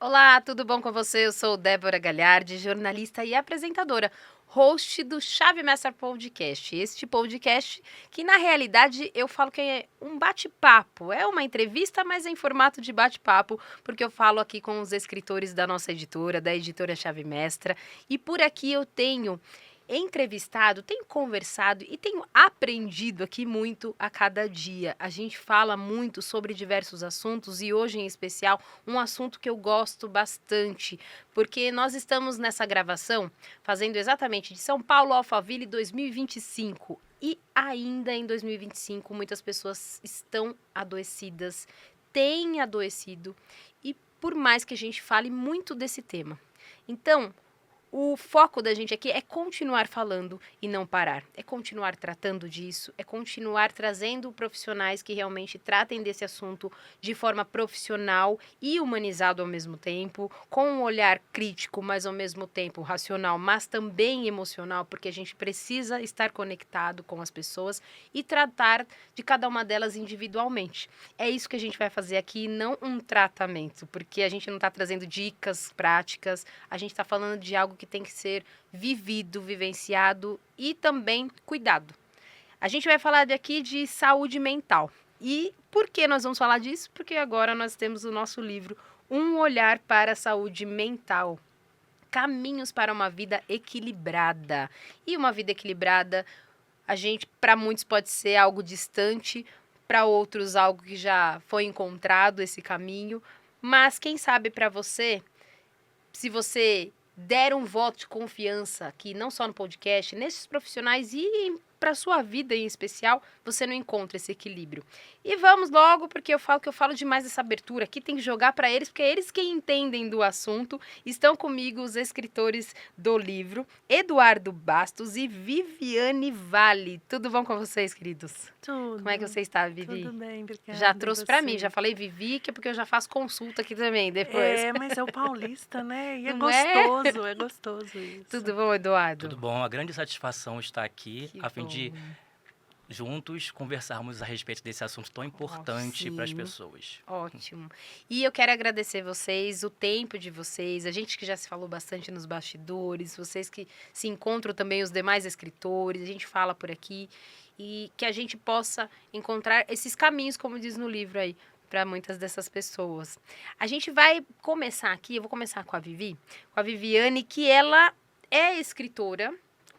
Olá, tudo bom com você? Eu sou Débora Galhardi, jornalista e apresentadora, host do Chave Mestra Podcast. Este podcast que, na realidade, eu falo que é um bate-papo. É uma entrevista, mas em formato de bate-papo, porque eu falo aqui com os escritores da nossa editora, da editora Chave Mestra. E por aqui eu tenho entrevistado, tenho conversado e tenho aprendido aqui muito a cada dia. A gente fala muito sobre diversos assuntos e hoje em especial um assunto que eu gosto bastante, porque nós estamos nessa gravação fazendo exatamente de São Paulo a Alphaville 2025 e ainda em 2025 muitas pessoas estão adoecidas, têm adoecido e por mais que a gente fale muito desse tema. Então, o foco da gente aqui é continuar falando e não parar. É continuar tratando disso, é continuar trazendo profissionais que realmente tratem desse assunto de forma profissional e humanizado ao mesmo tempo, com um olhar crítico, mas ao mesmo tempo racional, mas também emocional, porque a gente precisa estar conectado com as pessoas e tratar de cada uma delas individualmente. É isso que a gente vai fazer aqui, não um tratamento, porque a gente não está trazendo dicas práticas, a gente está falando de algo que tem que ser vivido, vivenciado e também cuidado. A gente vai falar aqui de saúde mental. E por que nós vamos falar disso? Porque agora nós temos o nosso livro Um Olhar para a Saúde Mental. Caminhos para uma vida equilibrada. E uma vida equilibrada, para muitos pode ser algo distante, para outros algo que já foi encontrado esse caminho, mas quem sabe para você, se você der um voto de confiança aqui, não só no podcast, nesses profissionais e para a sua vida em especial, você não encontra esse equilíbrio. E vamos logo, porque eu falo demais dessa abertura aqui, tem que jogar para eles, porque é eles quem entendem do assunto. Estão comigo os escritores do livro, Eduardo Bastos e Viviane Vale. Tudo bom com vocês, queridos? Tudo. Como é que você está, Vivi? Tudo bem, obrigada. Já trouxe para mim, você? já falei Vivi, que é porque eu já faço consulta aqui também depois. Mas é o paulista, né? E Não é? é gostoso isso. Tudo bom, Eduardo? Tudo bom? A grande satisfação estar aqui Que a fim de bom. juntos conversarmos a respeito desse assunto tão importante para as sim. pessoas. Ótimo. E eu quero agradecer vocês, o tempo de vocês, a gente que já se falou bastante nos bastidores, vocês que se encontram também, os demais escritores, a gente fala por aqui e que a gente possa encontrar esses caminhos, como diz no livro aí, para muitas dessas pessoas. A gente vai começar aqui, eu vou começar com a Viviane, que ela é escritora,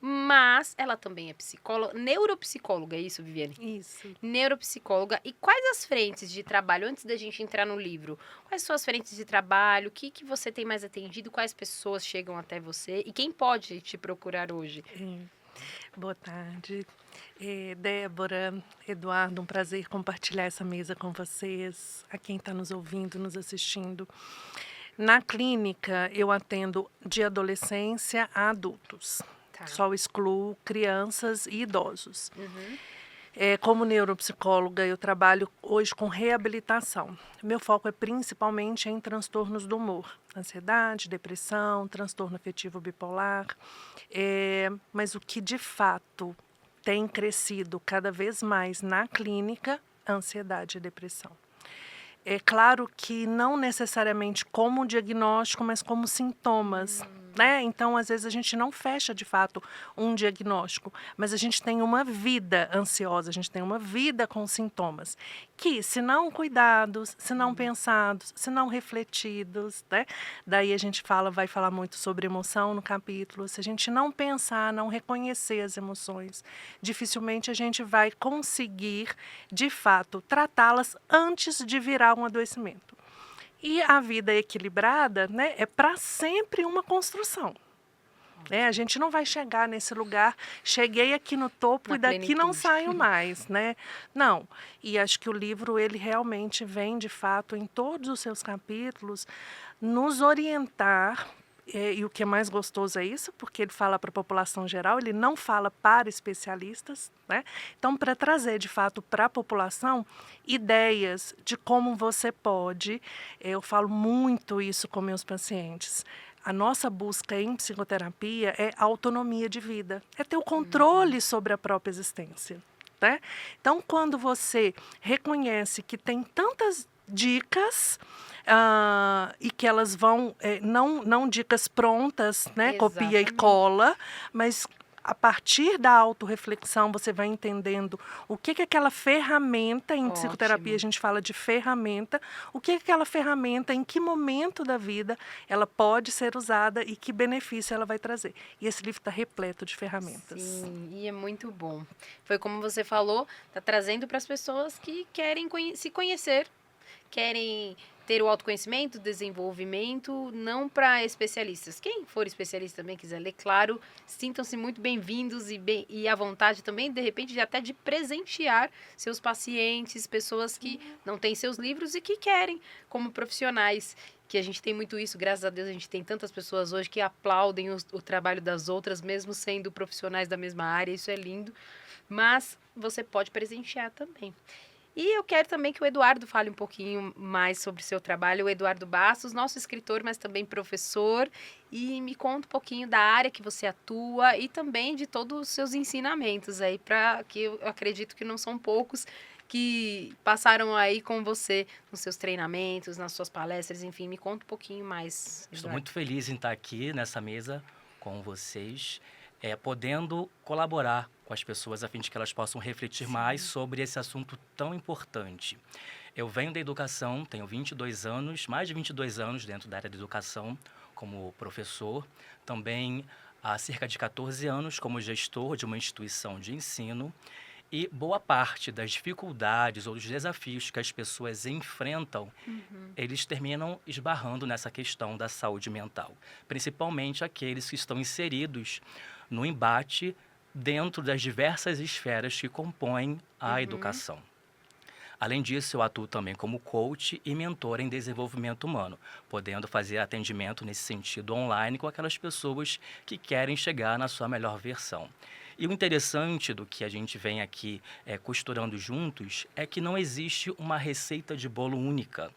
mas ela também é psicóloga, neuropsicóloga, é isso, Viviane? Isso. Neuropsicóloga. E quais as frentes de trabalho, antes da gente entrar no livro, quais são as frentes de trabalho, o que você tem mais atendido, quais pessoas chegam até você e quem pode te procurar hoje? Boa tarde. Débora, Eduardo, um prazer compartilhar essa mesa com vocês, a quem está nos ouvindo, nos assistindo. Na clínica, eu atendo de adolescência a adultos. Tá. Só excluo crianças e idosos. Uhum. Como neuropsicóloga, eu trabalho hoje com reabilitação. Meu foco é principalmente em transtornos do humor, ansiedade, depressão, transtorno afetivo bipolar. Mas o que de fato tem crescido cada vez mais na clínica, ansiedade e depressão. É claro que não necessariamente como diagnóstico, mas como sintomas, né? Então, às vezes, a gente não fecha, de fato, um diagnóstico, mas a gente tem uma vida ansiosa, a gente tem uma vida com sintomas, que, se não cuidados, se não pensados, se não refletidos, né? Daí a gente vai falar muito sobre emoção no capítulo. Se a gente não pensar, não reconhecer as emoções, dificilmente a gente vai conseguir, de fato, tratá-las antes de virar um adoecimento. E a vida equilibrada, né, é para sempre uma construção. A gente não vai chegar nesse lugar, cheguei aqui no topo Na e daqui não plenitude. saio mais, né? Não. E acho que o livro, ele realmente vem, de fato, em todos os seus capítulos, nos orientar. E o que é mais gostoso é isso, porque ele fala para a população geral, ele não fala para especialistas, né? Então, para trazer, de fato, para a população ideias de como você pode, eu falo muito isso com meus pacientes, a nossa busca em psicoterapia é autonomia de vida, é ter o controle sobre a própria existência. Né? Então, quando você reconhece que tem tantas dicas e que elas vão, não dicas prontas, né, copia e Exatamente. cola, mas a partir da autorreflexão você vai entendendo o que é aquela ferramenta, em psicoterapia a Ótimo. gente fala de ferramenta, o que é aquela ferramenta, em que momento da vida ela pode ser usada e que benefício ela vai trazer. E esse livro está repleto de ferramentas. Sim, e é muito bom. Foi como você falou, tá trazendo para as pessoas que querem se conhecer, querem ter o autoconhecimento, desenvolvimento, não para especialistas. Quem for especialista também quiser ler, claro, sintam-se muito bem-vindos e à vontade também, de repente, até de presentear seus pacientes, pessoas que não têm seus livros e que querem, como profissionais. Que a gente tem muito isso, graças a Deus, a gente tem tantas pessoas hoje que aplaudem o trabalho das outras, mesmo sendo profissionais da mesma área, isso é lindo. Mas você pode presentear também. E eu quero também que o Eduardo fale um pouquinho mais sobre o seu trabalho. O Eduardo Bastos, nosso escritor, mas também professor. E me conta um pouquinho da área que você atua e também de todos os seus ensinamentos aí, para que eu acredito que não são poucos que passaram aí com você nos seus treinamentos, nas suas palestras, enfim. Me conta um pouquinho mais, Estou Eduardo. muito feliz em estar aqui nessa mesa com vocês, podendo colaborar com as pessoas a fim de que elas possam refletir mais sobre esse assunto tão importante. Eu venho da educação, tenho 22 anos, mais de 22 anos dentro da área da educação como professor, também há cerca de 14 anos como gestor de uma instituição de ensino. E boa parte das dificuldades ou dos desafios que as pessoas enfrentam, eles terminam esbarrando nessa questão da saúde mental. Principalmente aqueles que estão inseridos no embate dentro das diversas esferas que compõem a educação. Além disso, eu atuo também como coach e mentor em desenvolvimento humano, podendo fazer atendimento nesse sentido online com aquelas pessoas que querem chegar na sua melhor versão. E o interessante do que a gente vem aqui costurando juntos é que não existe uma receita de bolo única.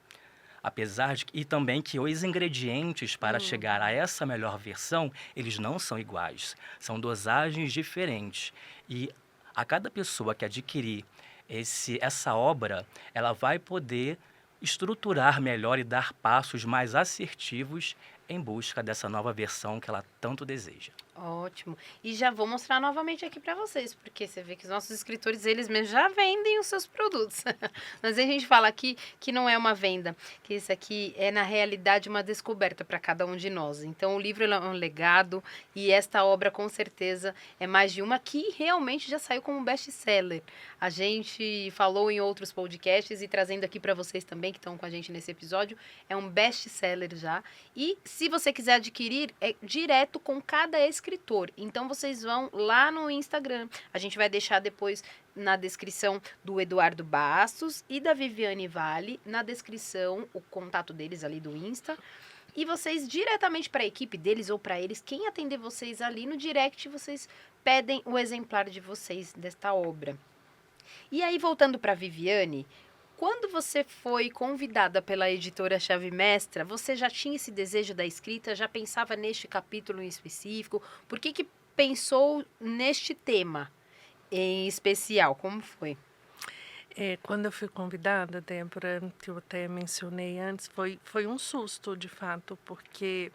Apesar de e também que os ingredientes para chegar a essa melhor versão, eles não são iguais. São dosagens diferentes. E a cada pessoa que adquirir essa obra, ela vai poder estruturar melhor e dar passos mais assertivos em busca dessa nova versão que ela tanto deseja. Ótimo. E já vou mostrar novamente aqui para vocês, porque você vê que os nossos escritores, eles mesmos já vendem os seus produtos. Mas a gente fala aqui que não é uma venda, que isso aqui é, na realidade, uma descoberta para cada um de nós. Então, o livro é um legado e esta obra, com certeza, é mais de uma que realmente já saiu como best-seller. A gente falou em outros podcasts e trazendo aqui para vocês também, que estão com a gente nesse episódio, é um best-seller já. E se você quiser adquirir, é direto com cada escritor. Então, vocês vão lá no Instagram. A gente vai deixar depois na descrição do Eduardo Bastos e da Viviane Vale, na descrição, o contato deles ali do Insta. E vocês, diretamente para a equipe deles ou para eles, quem atender vocês ali no direct, vocês pedem o exemplar de vocês desta obra. E aí, voltando para a Viviane, quando você foi convidada pela editora Chave Mestra, você já tinha esse desejo da escrita? Já pensava neste capítulo em específico? Por que pensou neste tema em especial? Como foi? Quando eu fui convidada, Débora, que eu até mencionei antes, foi um susto, de fato, porque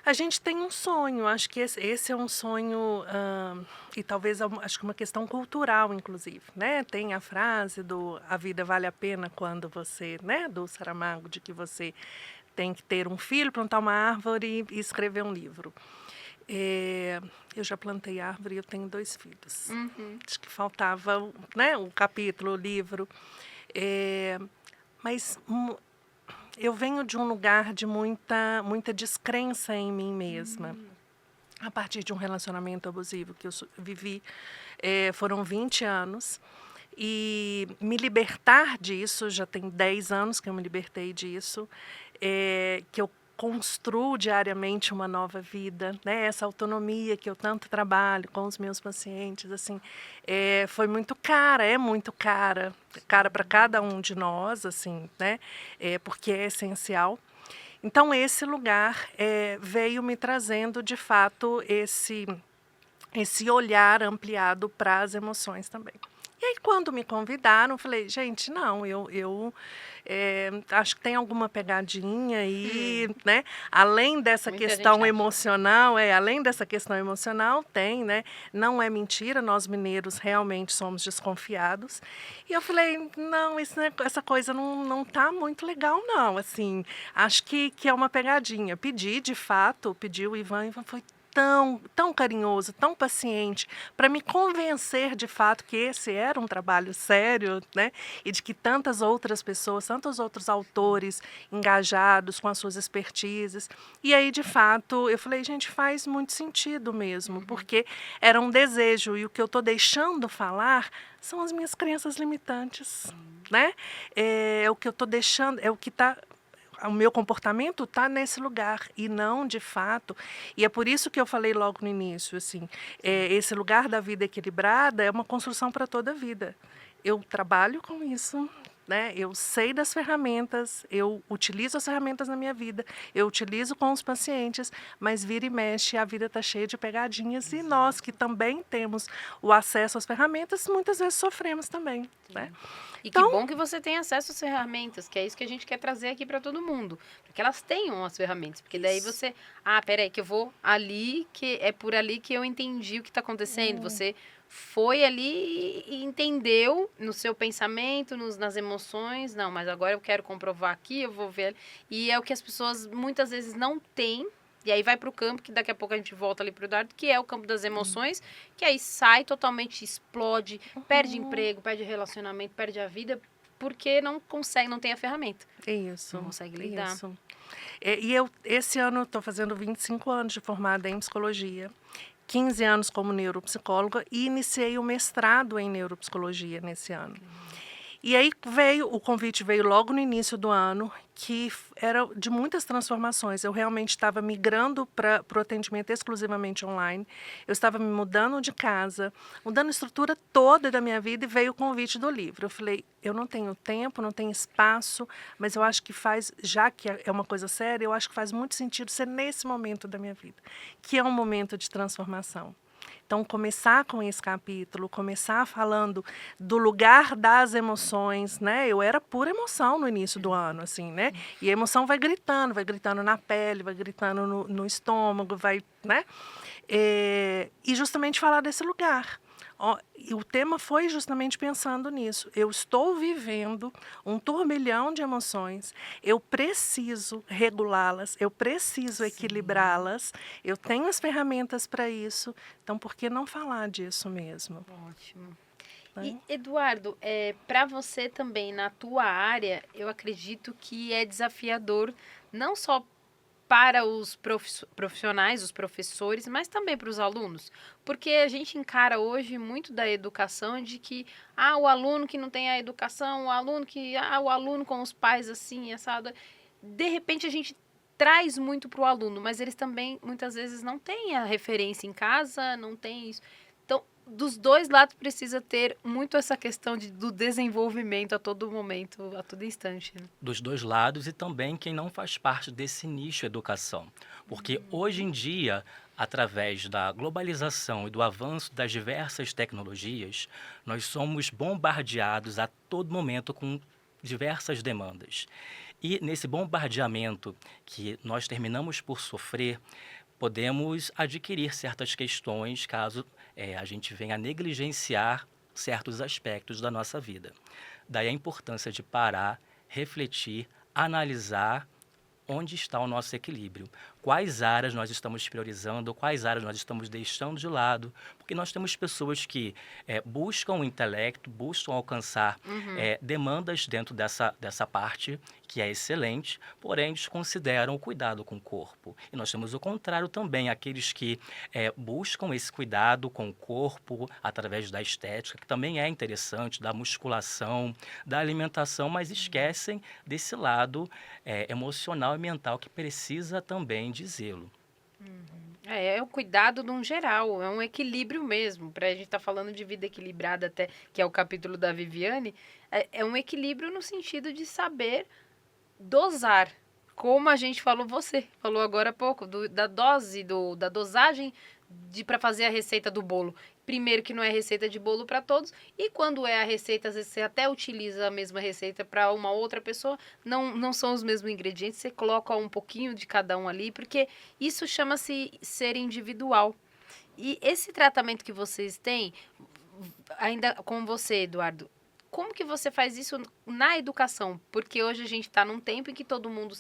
a gente tem um sonho, acho que esse é um sonho, e talvez acho que uma questão cultural, inclusive, né? Tem a frase do a vida vale a pena quando você, né? Do Saramago, de que você tem que ter um filho, plantar uma árvore e escrever um livro. Eu já plantei árvore e eu tenho 2 filhos. Acho que faltava, né? O capítulo, o livro. Mas eu venho de um lugar de muita descrença em mim mesma. A partir de um relacionamento abusivo que eu vivi, foram 20 anos. E me libertar disso, já tem 10 anos que eu me libertei disso, que eu construo diariamente uma nova vida, né? Essa autonomia que eu tanto trabalho com os meus pacientes, assim, foi muito cara, é muito cara para cada um de nós, assim, né? Porque é essencial. Então, esse lugar veio me trazendo, de fato, esse olhar ampliado para as emoções também. E aí, quando me convidaram, eu falei, gente, não, acho que tem alguma pegadinha aí, né? Além dessa Muita gente questão acha. emocional, além dessa questão emocional, tem, né? Não é mentira, nós mineiros realmente somos desconfiados. E eu falei, não, essa coisa não tá muito legal, não, assim, acho que é uma pegadinha. De fato, pedi o Ivan foi tão carinhoso, tão paciente, para me convencer de fato que esse era um trabalho sério, né? E de que tantas outras pessoas, tantos outros autores engajados com as suas expertises. E aí, de fato, eu falei, gente, faz muito sentido mesmo, porque era um desejo, e o que eu estou deixando falar são as minhas crenças limitantes, né? É o que eu estou deixando, é o que está. O meu comportamento está nesse lugar e não de fato. E é por isso que eu falei logo no início, assim, esse lugar da vida equilibrada é uma construção para toda a vida. Eu trabalho com isso, né? Eu sei das ferramentas, eu utilizo as ferramentas na minha vida, eu utilizo com os pacientes, mas vira e mexe, a vida está cheia de pegadinhas e nós que também temos o acesso às ferramentas, muitas vezes sofremos também, né? E que bom que você tem acesso às ferramentas, que é isso que a gente quer trazer aqui para todo mundo. Para que elas tenham as ferramentas. Porque daí você. Peraí, que eu vou ali, que é por ali que eu entendi o que está acontecendo. Você foi ali e entendeu no seu pensamento, nas emoções. Não, mas agora eu quero comprovar aqui, eu vou ver. E é o que as pessoas muitas vezes não têm. E aí vai para o campo, que daqui a pouco a gente volta ali para o Dardo, que é o campo das emoções, que aí sai totalmente, explode, perde emprego, perde relacionamento, perde a vida, porque não consegue, não tem a ferramenta. Isso. Não consegue lidar. Isso. E eu, esse ano, estou fazendo 25 anos de formada em psicologia, 15 anos como neuropsicóloga e iniciei o mestrado em neuropsicologia nesse ano. E aí o convite veio logo no início do ano, que era de muitas transformações. Eu realmente estava migrando para o atendimento exclusivamente online. Eu estava me mudando de casa, mudando a estrutura toda da minha vida e veio o convite do livro. Eu falei, eu não tenho tempo, não tenho espaço, mas eu acho que já que é uma coisa séria, eu acho que faz muito sentido ser nesse momento da minha vida, que é um momento de transformação. Então, começar com esse capítulo, começar falando do lugar das emoções, né? Eu era pura emoção no início do ano, assim, né? E a emoção vai gritando na pele, vai gritando no estômago, né? E justamente falar desse lugar. E o tema foi justamente pensando nisso. Eu estou vivendo um turbilhão de emoções, eu preciso regulá-las, eu preciso equilibrá-las, eu tenho as ferramentas para isso, então por que não falar disso mesmo? Ótimo. Né? E, Eduardo, para você também, na tua área, eu acredito que é desafiador, não só para os profissionais, os professores, mas também para os alunos. Porque a gente encara hoje muito da educação de que o aluno que não tem a educação, o aluno com os pais assim, assado. De repente a gente traz muito para o aluno, mas eles também muitas vezes não têm a referência em casa, não tem isso. Então, dos dois lados precisa ter muito essa questão do desenvolvimento a todo momento, a todo instante. Né? Dos dois lados e também quem não faz parte desse nicho educação. Porque hoje em dia, através da globalização e do avanço das diversas tecnologias, nós somos bombardeados a todo momento com diversas demandas. E nesse bombardeamento que nós terminamos por sofrer, podemos adquirir certas questões caso a gente venha a negligenciar certos aspectos da nossa vida. Daí a importância de parar, refletir, analisar onde está o nosso equilíbrio. Quais áreas nós estamos priorizando, quais áreas nós estamos deixando de lado, porque nós temos pessoas que buscam o intelecto, buscam alcançar demandas dentro dessa parte, que é excelente, porém desconsideram o cuidado com o corpo. E nós temos o contrário também, aqueles que buscam esse cuidado com o corpo através da estética, que também é interessante, da musculação, da alimentação, mas esquecem desse lado emocional e mental que precisa também de zelo. É o cuidado de um geral, é um equilíbrio mesmo. Para a gente estar falando de vida equilibrada, até que é o capítulo da Viviane, é um equilíbrio no sentido de saber dosar. Como a gente falou, você falou agora há pouco, da dose, da dosagem para fazer a receita do bolo. primeiro que não é receita de bolo para todos, e quando é a receita, às vezes você até utiliza a mesma receita para uma outra pessoa, não são os mesmos ingredientes, você coloca um pouquinho de cada um ali, porque isso chama-se ser individual. E esse tratamento que vocês têm, ainda com você, Eduardo, como que você faz isso na educação? Porque hoje a gente está num tempo em que todo mundo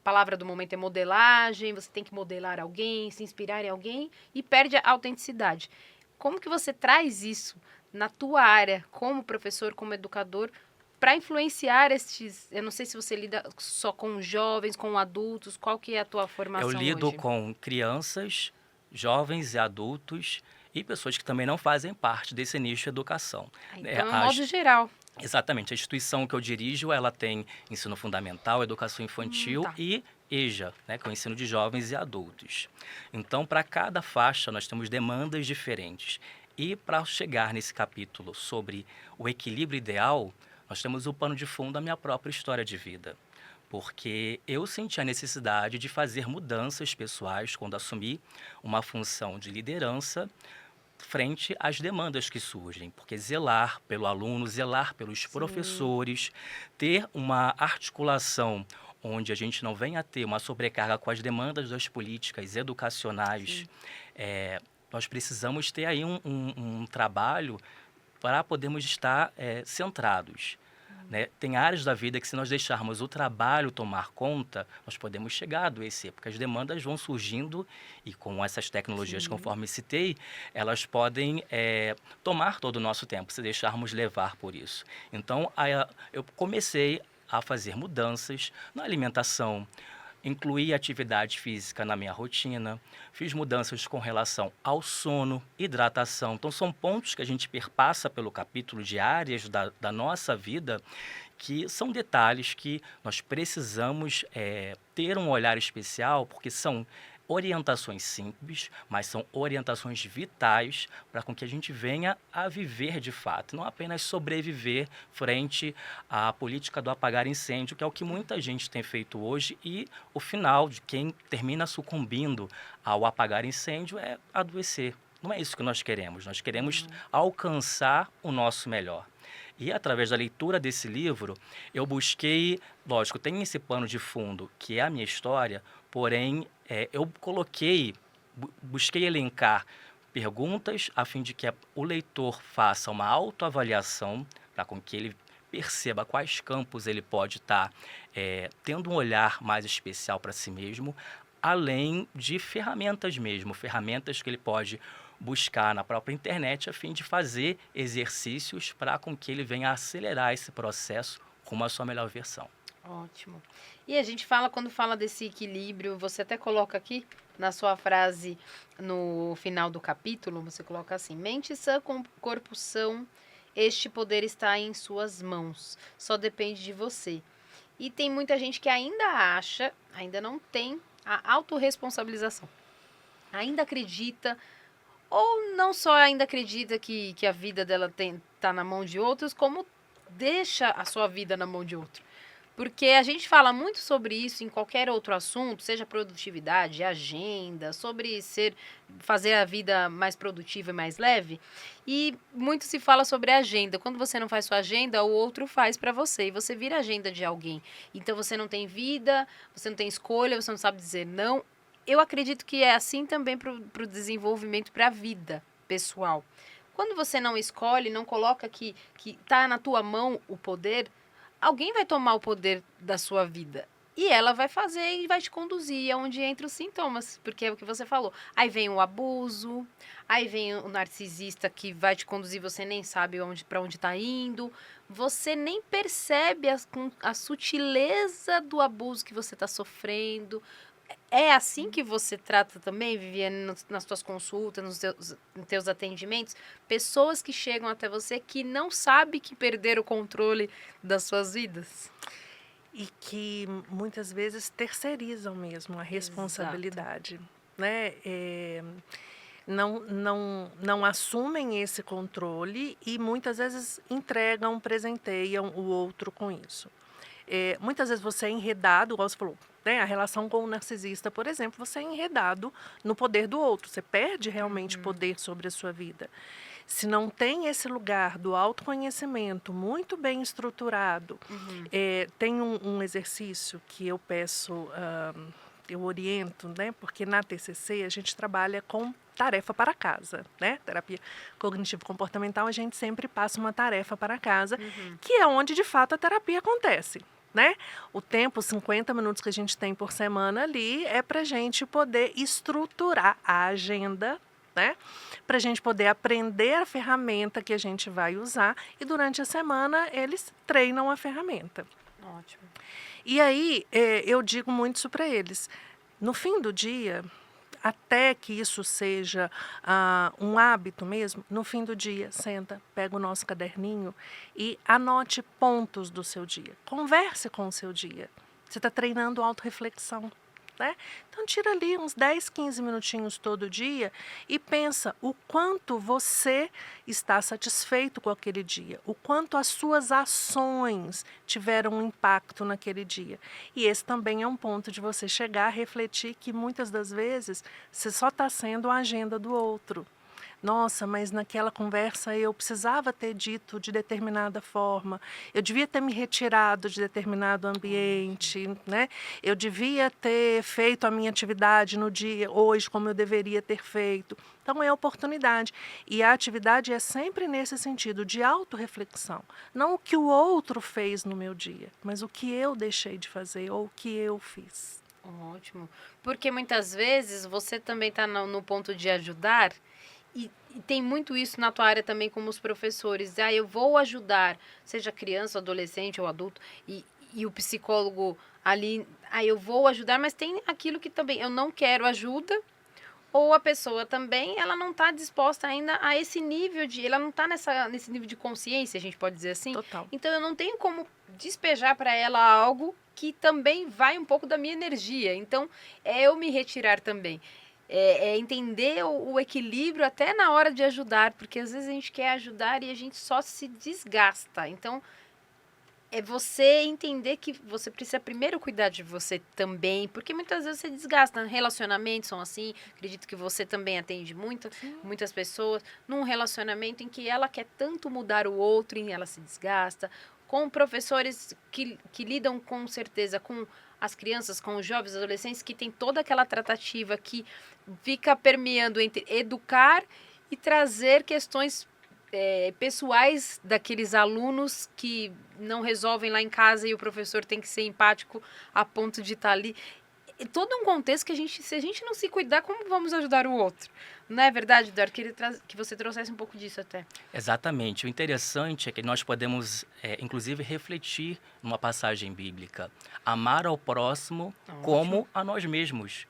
palavra do momento é modelagem, você tem que modelar alguém, se inspirar em alguém e perde a autenticidade. Como que você traz isso na tua área, como professor, como educador, para influenciar estes... Eu não sei se você lida só com jovens, com adultos, qual que é a tua formação Eu lido hoje? com crianças, jovens e adultos e pessoas que também não fazem parte desse nicho de educação. Então, é um A modo geral. Exatamente. A instituição que eu dirijo, ela tem ensino fundamental, educação infantil Tá. e EJA, né, que é o ensino de jovens e adultos. Então, para cada faixa, nós temos demandas diferentes. E para chegar nesse capítulo sobre o equilíbrio ideal, nós temos o pano de fundo da minha própria história de vida. Porque eu senti a necessidade de fazer mudanças pessoais quando assumi uma função de liderança frente às demandas que surgem, porque zelar pelo aluno, zelar pelos professores, ter uma articulação onde a gente não venha a ter uma sobrecarga com as demandas das políticas educacionais, nós precisamos ter aí um trabalho para podermos estar centrados. Né? Tem áreas da vida que, se nós deixarmos o trabalho tomar conta, nós podemos chegar a adoecer, porque as demandas vão surgindo e, com essas tecnologias, conforme citei, elas podem tomar todo o nosso tempo, se deixarmos levar por isso. Então, eu comecei a fazer mudanças na alimentação, incluí atividade física na minha rotina, fiz mudanças com relação ao sono, hidratação. Então, são pontos que a gente perpassa pelo capítulo de áreas da nossa vida, que são detalhes que nós precisamos ter um olhar especial, porque são orientações simples, mas são orientações vitais para com que a gente venha a viver de fato, não apenas sobreviver frente à política do apagar incêndio, que é o que muita gente tem feito hoje, e o final de quem termina sucumbindo ao apagar incêndio é adoecer. Não é isso que nós queremos alcançar o nosso melhor. E, através da leitura desse livro, eu busquei, lógico, tem esse pano de fundo, que é a minha história, porém, eu busquei elencar perguntas a fim de que o leitor faça uma autoavaliação, para com que ele perceba quais campos ele pode estar tendo um olhar mais especial para si mesmo, além de ferramentas mesmo, ferramentas que ele pode buscar na própria internet a fim de fazer exercícios para com que ele venha a acelerar esse processo rumo à sua melhor versão. Ótimo. E a gente quando fala desse equilíbrio, você até coloca aqui na sua frase, no final do capítulo, você coloca assim: mente sã, com corpo são, este poder está em suas mãos, só depende de você. E tem muita gente que ainda não tem a autorresponsabilização, ainda acredita, ou não só ainda acredita que a vida dela tá na mão de outros, como deixa a sua vida na mão de outro. Porque a gente fala muito sobre isso em qualquer outro assunto, seja produtividade, agenda, sobre fazer a vida mais produtiva e mais leve. E muito se fala sobre agenda. Quando você não faz sua agenda, o outro faz para você. E você vira agenda de alguém. Então você não tem vida, você não tem escolha, você não sabe dizer não. Eu acredito que é assim também para o desenvolvimento, para a vida pessoal. Quando você não escolhe, não coloca que está na tua mão o poder, alguém vai tomar o poder da sua vida. E ela vai fazer e vai te conduzir aonde entram os sintomas. Porque é o que você falou. Aí vem o abuso, aí vem o narcisista que vai te conduzir, você nem sabe para onde está indo. Você nem percebe a sutileza do abuso que você está sofrendo. É assim que você trata também, Viviane, nas tuas consultas, nos teus atendimentos? Pessoas que chegam até você que não sabem que perderam o controle das suas vidas? E que muitas vezes terceirizam mesmo a responsabilidade, né? Não assumem esse controle e muitas vezes presenteiam o outro com isso. Muitas vezes você é enredado, igual você falou, né? A relação com o narcisista, por exemplo, você é enredado no poder do outro, você perde realmente poder sobre a sua vida. Se não tem esse lugar do autoconhecimento muito bem estruturado, tem um exercício que eu peço, eu oriento, né? Porque na TCC a gente trabalha com tarefa para casa, né? Terapia cognitivo-comportamental, a gente sempre passa uma tarefa para casa, que é onde de fato a terapia acontece. Né? O tempo, 50 minutos que a gente tem por semana ali, é para a gente poder estruturar a agenda, né? Para a gente poder aprender a ferramenta que a gente vai usar e durante a semana eles treinam a ferramenta. Ótimo. E aí eu digo muito isso para eles. No fim do dia, até que isso seja um hábito mesmo, no fim do dia, senta, pega o nosso caderninho e anote pontos do seu dia. Converse com o seu dia. Você está treinando autorreflexão, né? Então, tira ali uns 10, 15 minutinhos todo dia e pensa o quanto você está satisfeito com aquele dia, o quanto as suas ações tiveram um impacto naquele dia. E esse também é um ponto de você chegar a refletir que muitas das vezes você só está sendo a agenda do outro. Nossa, mas naquela conversa eu precisava ter dito de determinada forma, eu devia ter me retirado de determinado ambiente, né? Eu devia ter feito a minha atividade no dia, hoje, como eu deveria ter feito. Então, é oportunidade. E a atividade é sempre nesse sentido, de autorreflexão. Não o que o outro fez no meu dia, mas o que eu deixei de fazer ou o que eu fiz. Ótimo. Porque muitas vezes você também está no ponto de ajudar. E tem muito isso na tua área também como os professores. Eu vou ajudar, seja criança, adolescente ou adulto, e o psicólogo ali, eu vou ajudar, mas tem aquilo que também eu não quero ajuda, ou a pessoa também, ela não está disposta ainda a esse nível ela não está nesse nível de consciência, a gente pode dizer assim. Total. Então eu não tenho como despejar para ela algo que também vai um pouco da minha energia. Então é eu me retirar também. É entender o equilíbrio até na hora de ajudar, porque às vezes a gente quer ajudar e a gente só se desgasta. Então, é você entender que você precisa primeiro cuidar de você também, porque muitas vezes você desgasta. Relacionamentos são assim, acredito que você também atende muitas pessoas, num relacionamento em que ela quer tanto mudar o outro e ela se desgasta, com professores que lidam com certeza com as crianças, com os jovens, adolescentes, que tem toda aquela tratativa que fica permeando entre educar e trazer questões pessoais daqueles alunos que não resolvem lá em casa e o professor tem que ser empático a ponto de estar ali. É todo um contexto que se a gente não se cuidar, como vamos ajudar o outro? Não é verdade, Eduardo? Que você trouxesse um pouco disso até. Exatamente. O interessante é que nós podemos, inclusive, refletir numa passagem bíblica. Amar ao próximo como a nós mesmos.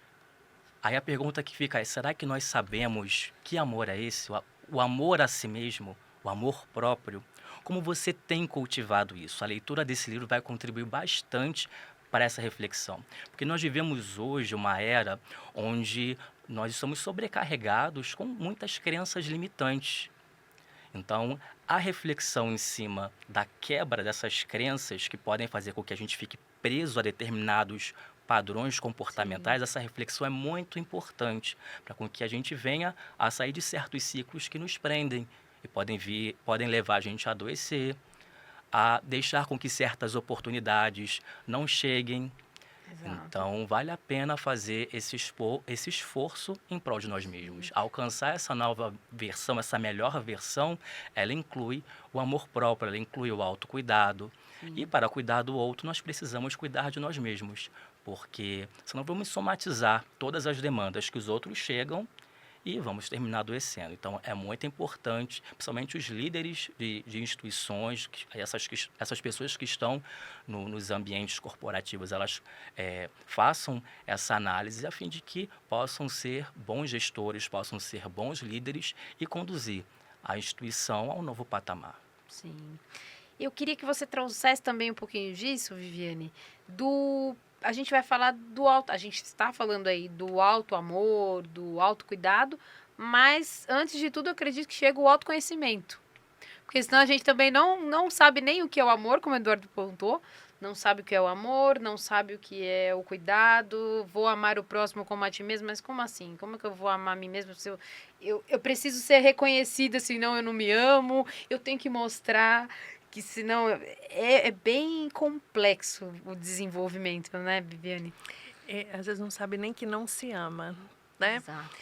Aí a pergunta que fica é, será que nós sabemos que amor é esse? O amor a si mesmo, o amor próprio? Como você tem cultivado isso? A leitura desse livro vai contribuir bastante para essa reflexão. Porque nós vivemos hoje uma era onde nós somos sobrecarregados com muitas crenças limitantes. Então, a reflexão em cima da quebra dessas crenças que podem fazer com que a gente fique preso a determinados padrões comportamentais, essa reflexão é muito importante para com que a gente venha a sair de certos ciclos que nos prendem e podem levar a gente a adoecer, a deixar com que certas oportunidades não cheguem. Exato. Então, vale a pena fazer esse esforço em prol de nós mesmos. Alcançar essa nova versão, essa melhor versão, ela inclui o amor próprio, ela inclui o autocuidado. E para cuidar do outro, nós precisamos cuidar de nós mesmos, porque senão vamos somatizar todas as demandas que os outros chegam e vamos terminar adoecendo. Então, é muito importante, principalmente os líderes de instituições, essas pessoas que estão nos ambientes corporativos, elas façam essa análise a fim de que possam ser bons gestores, possam ser bons líderes e conduzir a instituição ao novo patamar. Sim. Eu queria que você trouxesse também um pouquinho disso, Viviane, a gente vai falar a gente está falando aí do auto-amor, do autocuidado, mas antes de tudo eu acredito que chega o autoconhecimento. Porque senão a gente também não sabe nem o que é o amor, como o Eduardo pontuou, não sabe o que é o amor, não sabe o que é o cuidado, vou amar o próximo como a ti mesmo, mas como assim? Como é que eu vou amar a mim mesmo se eu preciso ser reconhecida, senão eu não me amo, eu tenho que mostrar que senão... É bem complexo o desenvolvimento, né, Viviane? Às vezes não sabe nem que não se ama, né? Exato.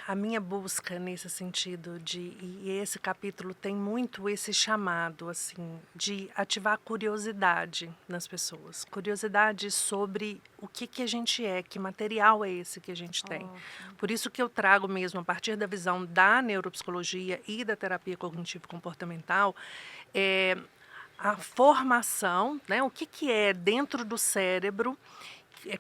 A minha busca nesse sentido e esse capítulo tem muito esse chamado, assim, de ativar a curiosidade nas pessoas. Curiosidade sobre o que a gente é, que material é esse que a gente tem. Por isso que eu trago mesmo, a partir da visão da neuropsicologia e da terapia cognitivo-comportamental, a formação, né, o que é dentro do cérebro,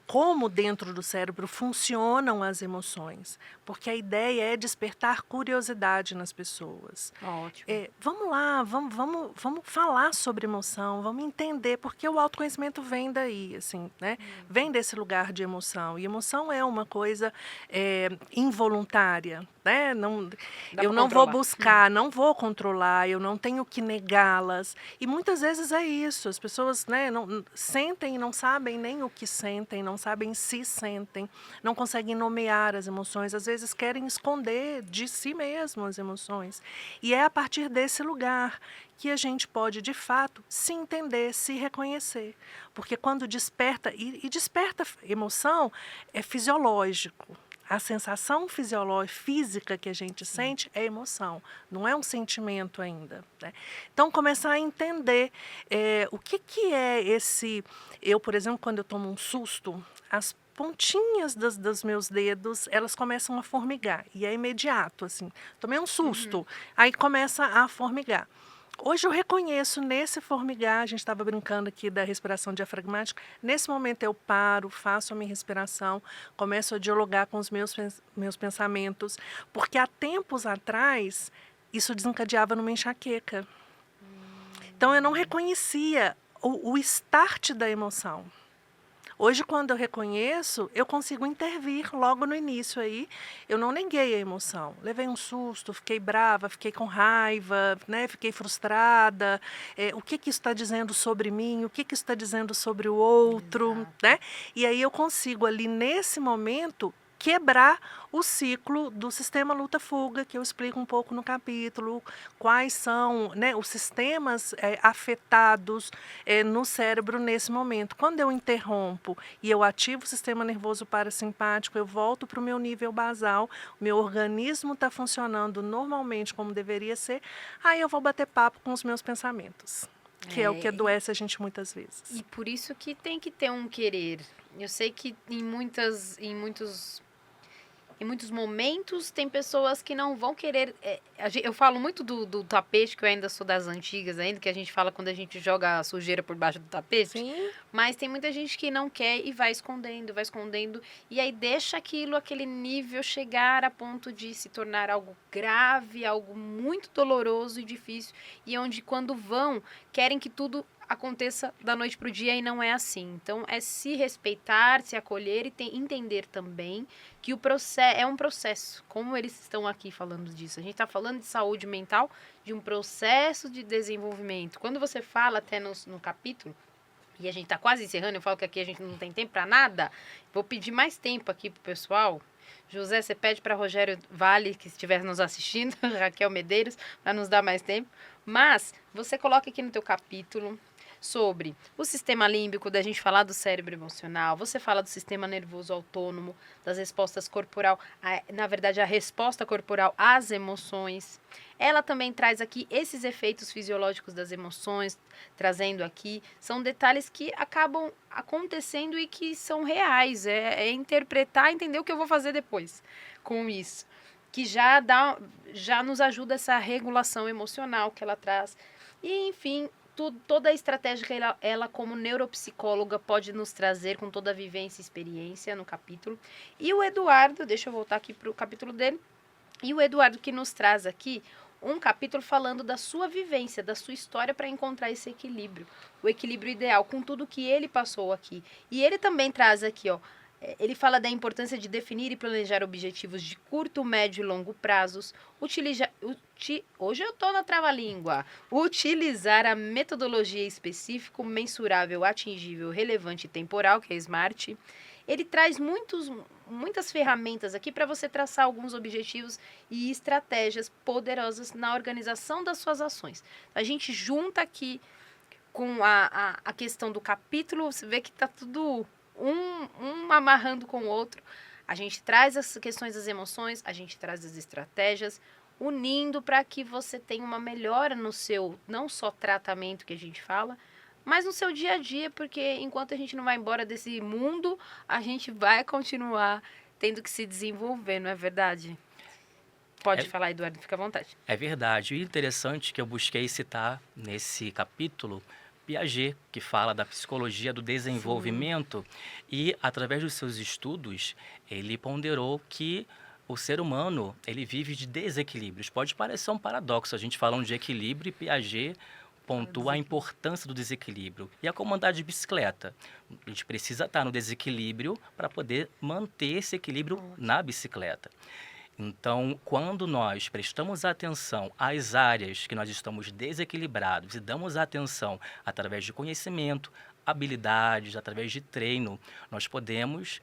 como dentro do cérebro funcionam as emoções, porque a ideia é despertar curiosidade nas pessoas. Ótimo. Vamos lá, vamos falar sobre emoção, vamos entender, porque o autoconhecimento vem daí, assim, né? Vem desse lugar de emoção, e emoção é uma coisa involuntária, né? Eu não vou buscar, não vou controlar, eu não tenho que negá-las, e muitas vezes é isso, as pessoas, né, sentem e não sabem nem o que sentem, não sabem se sentem, não conseguem nomear as emoções, às vezes querem esconder de si mesmo as emoções. E é a partir desse lugar que a gente pode, de fato, se entender, se reconhecer. Porque quando desperta, e desperta emoção, é fisiológico. A sensação fisiológica, física que a gente sente é emoção, não é um sentimento ainda, né? Então, começar a entender o que é esse... Eu, por exemplo, quando eu tomo um susto, as pontinhas dos meus dedos, elas começam a formigar, e é imediato, assim. Tomei um susto, aí começa a formigar. Hoje eu reconheço nesse formigar, a gente estava brincando aqui da respiração diafragmática, nesse momento eu paro, faço a minha respiração, começo a dialogar com os meus pensamentos, porque há tempos atrás isso desencadeava numa enxaqueca. Então eu não reconhecia o start da emoção. Hoje, quando eu reconheço, eu consigo intervir logo no início aí. Eu não neguei a emoção. Levei um susto, fiquei brava, fiquei com raiva, né? Fiquei frustrada. O que isso está dizendo sobre mim? O que isso está dizendo sobre o outro? Exato. Né? E aí eu consigo ali, nesse momento, quebrar o ciclo do sistema luta-fuga, que eu explico um pouco no capítulo, quais são, né, os sistemas afetados no cérebro nesse momento. Quando eu interrompo e eu ativo o sistema nervoso parasimpático, eu volto para o meu nível basal, o meu organismo está funcionando normalmente como deveria ser, aí eu vou bater papo com os meus pensamentos, que é o que adoece a gente muitas vezes. E por isso que tem que ter um querer. Eu sei que em muitos momentos tem pessoas que não vão querer... eu falo muito do tapete, que eu ainda sou das antigas ainda, que a gente fala quando a gente joga a sujeira por baixo do tapete. Sim. Mas tem muita gente que não quer e vai escondendo, e aí deixa aquele nível chegar a ponto de se tornar algo grave, algo muito doloroso e difícil, e onde quando querem que tudo aconteça da noite para o dia, e não é assim. Então, é se respeitar, se acolher e entender também que o processo é um processo, como eles estão aqui falando disso. A gente está falando de saúde mental, de um processo de desenvolvimento. Quando você fala até no capítulo, e a gente está quase encerrando, eu falo que aqui a gente não tem tempo para nada, vou pedir mais tempo aqui pro pessoal. José, você pede para Rogério Vale, que estiver nos assistindo, Raquel Medeiros, para nos dar mais tempo. Mas você coloca aqui no teu capítulo sobre o sistema límbico, da gente falar do cérebro emocional, você fala do sistema nervoso autônomo, das respostas corporal, na verdade a resposta corporal às emoções. Ela também traz aqui esses efeitos fisiológicos das emoções, trazendo aqui, são detalhes que acabam acontecendo e que são reais, interpretar, entender o que eu vou fazer depois com isso, que já nos ajuda essa regulação emocional que ela traz, e enfim, toda a estratégia que ela como neuropsicóloga pode nos trazer com toda a vivência e experiência no capítulo. E o Eduardo, deixa eu voltar aqui para o capítulo dele, e o Eduardo que nos traz aqui um capítulo falando da sua vivência, da sua história para encontrar esse equilíbrio, o equilíbrio ideal com tudo que ele passou aqui. E ele também traz aqui, Ele fala da importância de definir e planejar objetivos de curto, médio e longo prazos. Hoje eu estou na trava-língua. Utilizar a metodologia específica, mensurável, atingível, relevante e temporal, que é SMART. Ele traz muitas ferramentas aqui para você traçar alguns objetivos e estratégias poderosas na organização das suas ações. A gente junta aqui com a questão do capítulo, você vê que está tudo um amarrando com o outro. A gente traz as questões das emoções, a gente traz as estratégias, unindo para que você tenha uma melhora no seu, não só tratamento que a gente fala, mas no seu dia a dia, porque enquanto a gente não vai embora desse mundo, a gente vai continuar tendo que se desenvolver, não é verdade? Pode falar, Eduardo, fica à vontade. É verdade. E interessante que eu busquei citar nesse capítulo Piaget, que fala da psicologia do desenvolvimento. E, através dos seus estudos, ele ponderou que o ser humano ele vive de desequilíbrios. Pode parecer um paradoxo, a gente falando de equilíbrio e Piaget pontua a importância do desequilíbrio. E a como andar de bicicleta. A gente precisa estar no desequilíbrio para poder manter esse equilíbrio na bicicleta. Então, quando nós prestamos atenção às áreas que nós estamos desequilibrados e damos atenção através de conhecimento, habilidades, através de treino, nós podemos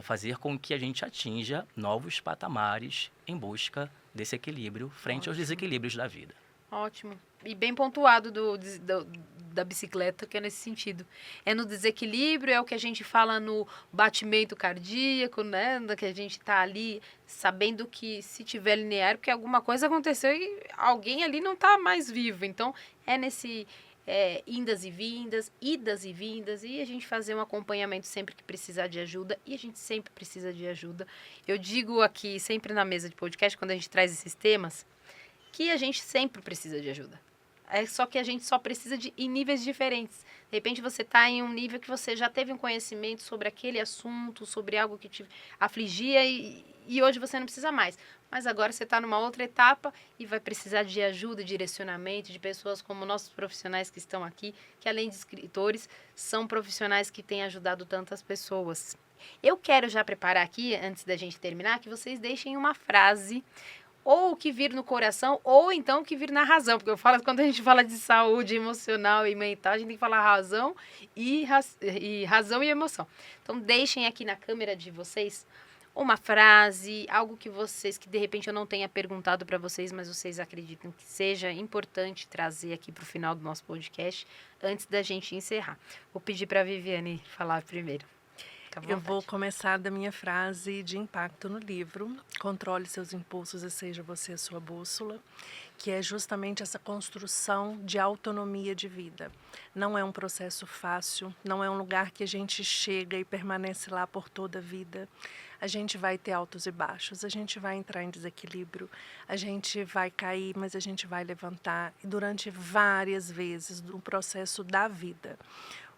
fazer com que a gente atinja novos patamares em busca desse equilíbrio frente aos desequilíbrios da vida. Ótimo. E bem pontuado da bicicleta, que é nesse sentido. É no desequilíbrio, é o que a gente fala no batimento cardíaco, né? Que a gente tá ali sabendo que se tiver linear, porque alguma coisa aconteceu e alguém ali não tá mais vivo. Então, é nesse idas e vindas, e a gente fazer um acompanhamento sempre que precisar de ajuda, e a gente sempre precisa de ajuda. Eu digo aqui, sempre na mesa de podcast, quando a gente traz esses temas, que a gente sempre precisa de ajuda. É só que a gente só precisa em níveis diferentes. De repente você está em um nível que você já teve um conhecimento sobre aquele assunto, sobre algo que te afligia e hoje você não precisa mais. Mas agora você está numa outra etapa e vai precisar de ajuda, direcionamento, de pessoas como nossos profissionais que estão aqui, que além de escritores, são profissionais que têm ajudado tantas pessoas. Eu quero já preparar aqui, antes da gente terminar, que vocês deixem uma frase ou o que vir no coração, ou então o que vir na razão. Porque eu falo, quando a gente fala de saúde emocional e mental, a gente tem que falar razão e emoção. Então, deixem aqui na câmera de vocês uma frase, algo que de repente eu não tenha perguntado para vocês, mas vocês acreditam que seja importante trazer aqui para o final do nosso podcast, antes da gente encerrar. Vou pedir para a Viviane falar primeiro. Eu vou começar da minha frase de impacto no livro, controle seus impulsos e seja você a sua bússola, que é justamente essa construção de autonomia de vida. Não é um processo fácil, não é um lugar que a gente chega e permanece lá por toda a vida. A gente vai ter altos e baixos, a gente vai entrar em desequilíbrio, a gente vai cair, mas a gente vai levantar, e durante várias vezes no processo da vida.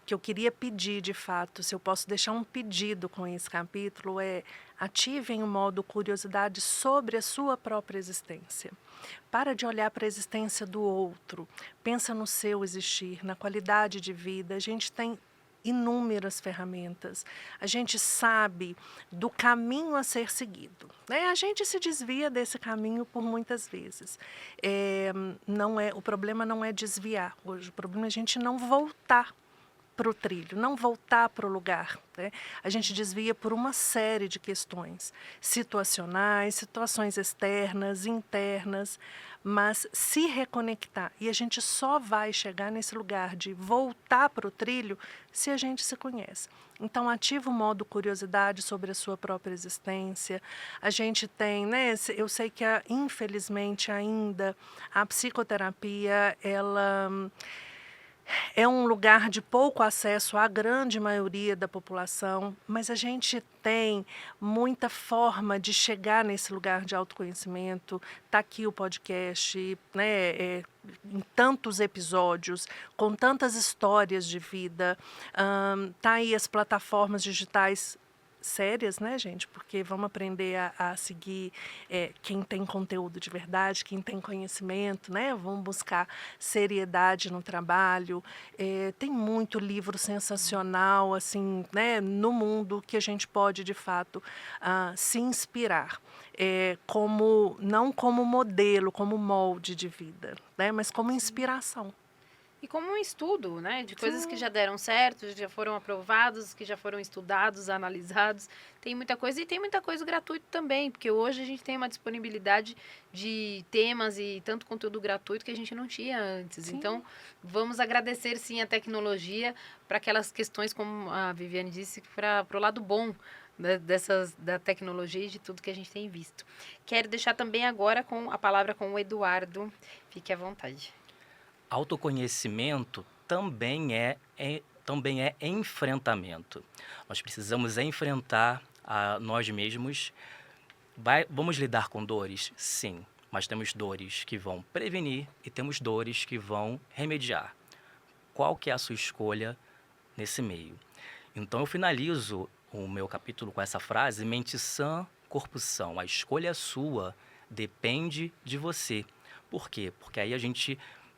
O que eu queria pedir, de fato, se eu posso deixar um pedido com esse capítulo, é ativem o modo curiosidade sobre a sua própria existência. Para de olhar para a existência do outro, pensa no seu existir, na qualidade de vida. A gente tem inúmeras ferramentas, a gente sabe do caminho a ser seguido, né? A gente se desvia desse caminho por muitas vezes. O problema não é desviar hoje, o problema é a gente não voltar para o trilho, não voltar para o lugar, né? A gente desvia por uma série de questões situacionais, situações externas, internas, mas se reconectar, e a gente só vai chegar nesse lugar de voltar para o trilho se a gente se conhece. Então, ativa o modo curiosidade sobre a sua própria existência. A gente tem, né, eu sei que infelizmente ainda a psicoterapia, ela é um lugar de pouco acesso à grande maioria da população, mas a gente tem muita forma de chegar nesse lugar de autoconhecimento. Está aqui o podcast, né, em tantos episódios, com tantas histórias de vida. Tá aí as plataformas digitais sérias, né, gente? Porque vamos aprender a seguir quem tem conteúdo de verdade, quem tem conhecimento, né? Vamos buscar seriedade no trabalho. Tem muito livro sensacional, assim, né, no mundo que a gente pode, de fato, se inspirar. Não como modelo, como molde de vida, né? Mas como inspiração. E como um estudo, né, de coisas que Sim. já deram certo, já foram aprovados, que já foram estudados, analisados. Tem muita coisa e tem muita coisa gratuito também, porque hoje a gente tem uma disponibilidade de temas e tanto conteúdo gratuito que a gente não tinha antes. Sim. Então, vamos agradecer sim a tecnologia para aquelas questões, como a Viviane disse, para o lado bom da tecnologia e de tudo que a gente tem visto. Quero deixar também agora com a palavra com o Eduardo. Fique à vontade. Autoconhecimento também é enfrentamento. Nós precisamos enfrentar a nós mesmos. Vamos lidar com dores? Sim, mas temos dores que vão prevenir e temos dores que vão remediar. Qual que é a sua escolha nesse meio? Então eu finalizo o meu capítulo com essa frase: mente sã, corpo são. A escolha é sua, depende de você. Por quê? Porque aí a gente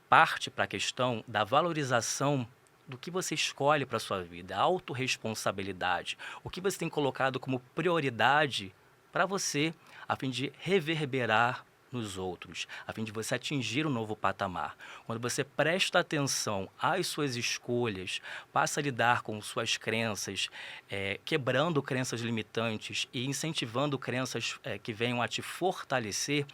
parte para a questão da valorização do que você escolhe para a sua vida, a autorresponsabilidade, o que você tem colocado como prioridade para você, a fim de reverberar nos outros, a fim de você atingir um novo patamar. Quando você presta atenção às suas escolhas, passa a lidar com suas crenças, quebrando crenças limitantes e incentivando crenças que venham a te fortalecer,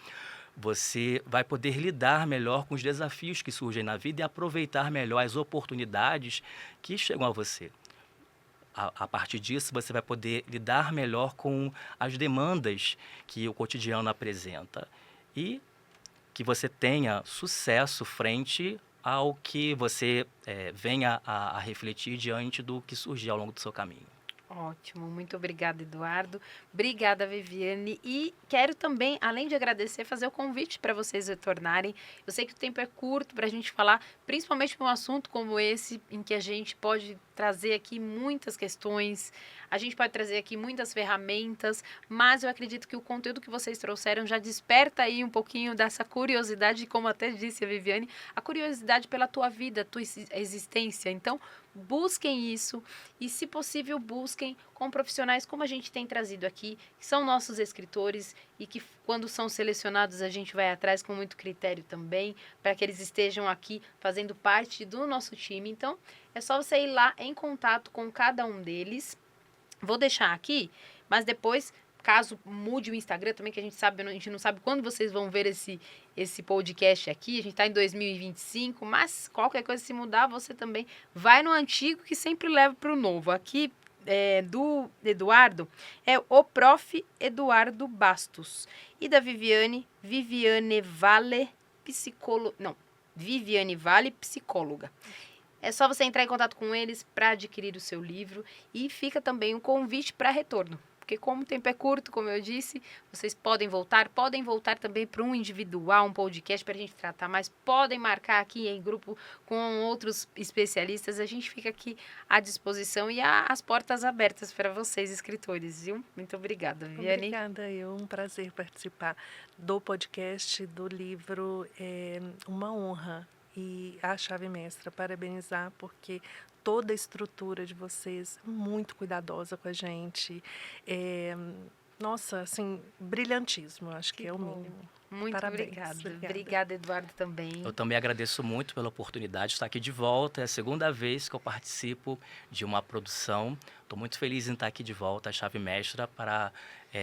você vai poder lidar melhor com os desafios que surgem na vida e aproveitar melhor as oportunidades que chegam a você. A partir disso, você vai poder lidar melhor com as demandas que o cotidiano apresenta e que você tenha sucesso frente ao que você venha a refletir diante do que surgir ao longo do seu caminho. Ótimo, muito obrigada, Eduardo. Obrigada, Viviane. E quero também, além de agradecer, fazer o convite para vocês retornarem. Eu sei que o tempo é curto para a gente falar, principalmente para um assunto como esse, em que a gente pode trazer aqui muitas questões, a gente pode trazer aqui muitas ferramentas, mas eu acredito que o conteúdo que vocês trouxeram já desperta aí um pouquinho dessa curiosidade, como até disse a Viviane, a curiosidade pela tua vida, tua existência. Então, busquem isso e, se possível, busquem com profissionais como a gente tem trazido aqui, que são nossos escritores e que, quando são selecionados, a gente vai atrás com muito critério também, para que eles estejam aqui fazendo parte do nosso time. Então, é só você ir lá em contato com cada um deles. Vou deixar aqui, mas depois, caso mude o Instagram também, que a gente não sabe quando vocês vão ver esse podcast aqui, a gente está em 2025, mas qualquer coisa se mudar, você também vai no antigo, que sempre leva para o novo. Aqui, do Eduardo, é o Prof. Eduardo Bastos. E da Viviane Vale, Viviane Vale, psicóloga. É só você entrar em contato com eles para adquirir o seu livro e fica também um convite para retorno. Porque como o tempo é curto, como eu disse, vocês podem voltar também para um individual, um podcast para a gente tratar mais. Podem marcar aqui em grupo com outros especialistas. A gente fica aqui à disposição e as portas abertas para vocês, escritores, viu? Muito obrigada, Viviane. Obrigada, um prazer participar do podcast, do livro, é uma honra. E a Chave Mestra, parabenizar, porque toda a estrutura de vocês é muito cuidadosa com a gente. Nossa, assim, brilhantismo, acho que é o mínimo. Muito Parabéns. Obrigada, Eduardo, também. Eu também agradeço muito pela oportunidade de estar aqui de volta. É a segunda vez que eu participo de uma produção. Estou muito feliz em estar aqui de volta, a Chave Mestra, para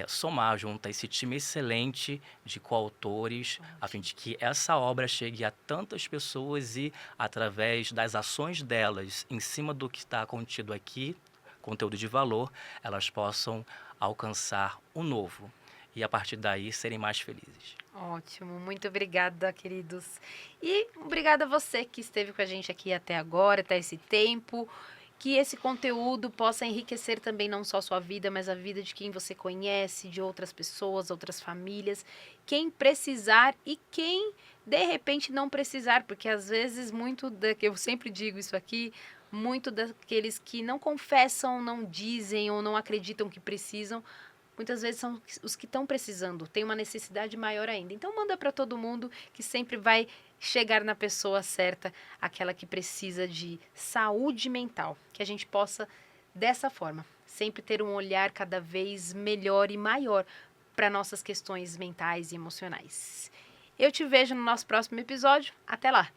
somar junto a esse time excelente de coautores, a fim de que essa obra chegue a tantas pessoas e, através das ações delas, em cima do que está contido aqui, conteúdo de valor, elas possam alcançar o novo e, a partir daí, serem mais felizes. Ótimo, muito obrigada, queridos. E obrigada a você que esteve com a gente aqui até agora, até esse tempo. Que esse conteúdo possa enriquecer também não só a sua vida, mas a vida de quem você conhece, de outras pessoas, outras famílias. Quem precisar e quem, de repente, não precisar, porque às vezes eu sempre digo isso aqui, muito daqueles que não confessam, não dizem ou não acreditam que precisam, muitas vezes são os que estão precisando, tem uma necessidade maior ainda. Então manda para todo mundo, que sempre vai chegar na pessoa certa, aquela que precisa de saúde mental, que a gente possa, dessa forma, sempre ter um olhar cada vez melhor e maior para nossas questões mentais e emocionais. Eu te vejo no nosso próximo episódio. Até lá!